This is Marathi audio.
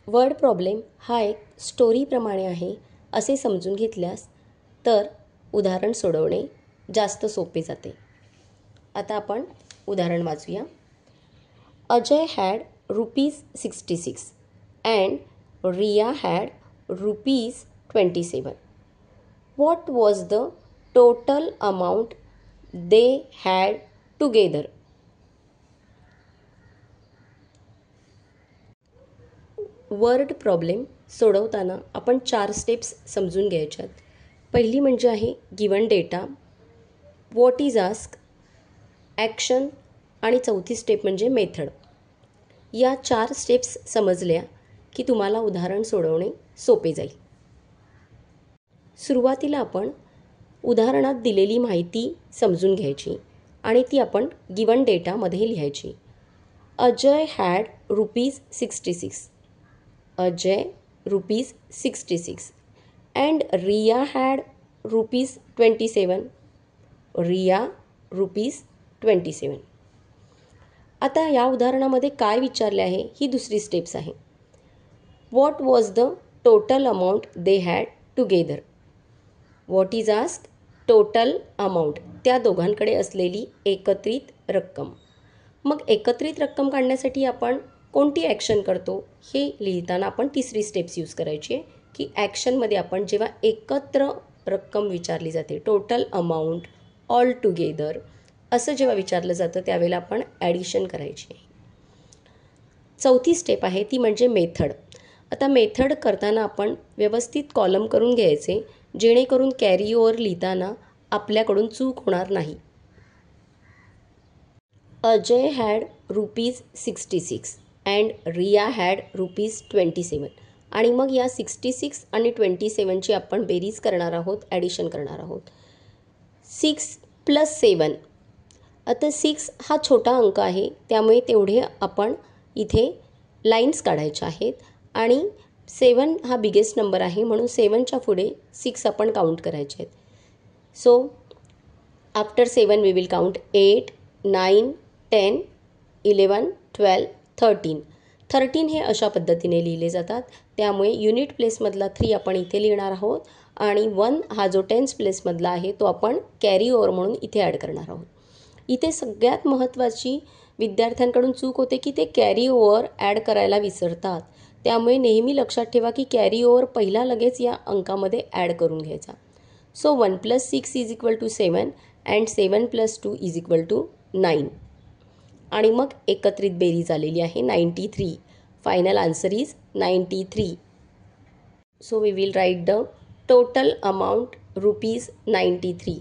वर्ड प्रॉब्लेम हा एक स्टोरीप्रमाणे आहे असे समजून घेतल्यास तर उदाहरण सोडवणे जास्त सोपे जाते. आता आपण उदाहरण वाचूया. Ajay had ₹66 and Riya had ₹27. What was the total amount they had together? Word problem सोडवताना आपण 4 स्टेप्स समजून घ्यायच्यात. पहिली म्हणजे आहे given data, what is ask, action आणि चौथी स्टेप म्हणजे मेथड. या 4 स्टेप्स समजल्या की तुम्हाला उदाहरण सोडवणे सोपे जाईल. सुरुवातीला आपण उदाहरणात दिलेली माहिती समजून घ्यायची आणि ती आपण गिवन डेटामध्ये लिहायची. Ajay had ₹66. Ajay ₹66 and Riya had ₹27. Riya ₹27. आता या उदाहरणामध्ये काय विचारले आहे ही दुसरी स्टेप्स आहे. What was the total amount they had together? What is ask, total amount, त्या दोघांकडे असलेली एकत्रित रक्कम. मग एकत्रित रक्कम काढण्यासाठी आपण कोणती ॲक्शन करतो हे लिहिताना आपण तिसरी स्टेप्स यूज करायची आहे की ॲक्शनमध्ये आपण जेव्हा एकत्र रक्कम विचारली जाते, टोटल अमाऊंट, ऑल टुगेदर असं जेव्हा विचारलं जातं त्यावेळेला आपण ॲडिशन करायची आहे. चौथी स्टेप आहे ती म्हणजे मेथड. आता मेथड करताना आपण व्यवस्थित कॉलम करून घ्यायचे जेणेकरून कॅरी ओव्हर लिहिताना आपल्याकडून चूक होणार नाही. Ajay had ₹66 and Riya had ₹27. आणि मग या 66 आणि 27ची आपण बेरीज करणार आहोत, ॲडिशन करणार आहोत. 6 + 7. आता 6 हा छोटा अंक आहे त्यामुळे तेवढे आपण इथे लाईन्स काढायच्या आहेत आणि 7 हा बिगेस्ट नंबर आहे म्हणून 7च्या पुढे 6 आपण काउंट करायचे आहेत. So after 7 we will count 8, 9, 10, 11, 12, 13. 13 हे अशा पद्धतीने लिहिले जातात त्यामुळे युनिट प्लेसमधला 3 आपण इथे लिहिणार आहोत आणि 1 हा जो टेन्स प्लेसमधला आहे तो आपण कॅरी ओव्हर म्हणून इथे ॲड करणार आहोत. इथे सगळ्यात महत्त्वाची विद्यार्थ्यांकडून चूक होते की ते कॅरी ओव्हर ॲड करायला विसरतात. त्यामुळे नेहमी लक्षात ठेवा की कॅरी ओव्हर पहिला लगेच या अंकामध्ये ॲड करून घ्यायचा. So 1 + 6 = 7 and 7 + 2 = 9. आणि मग एकत्रित बेरीज आलेली आहे 93. Final answer is 93. So we will write the total amount ₹93.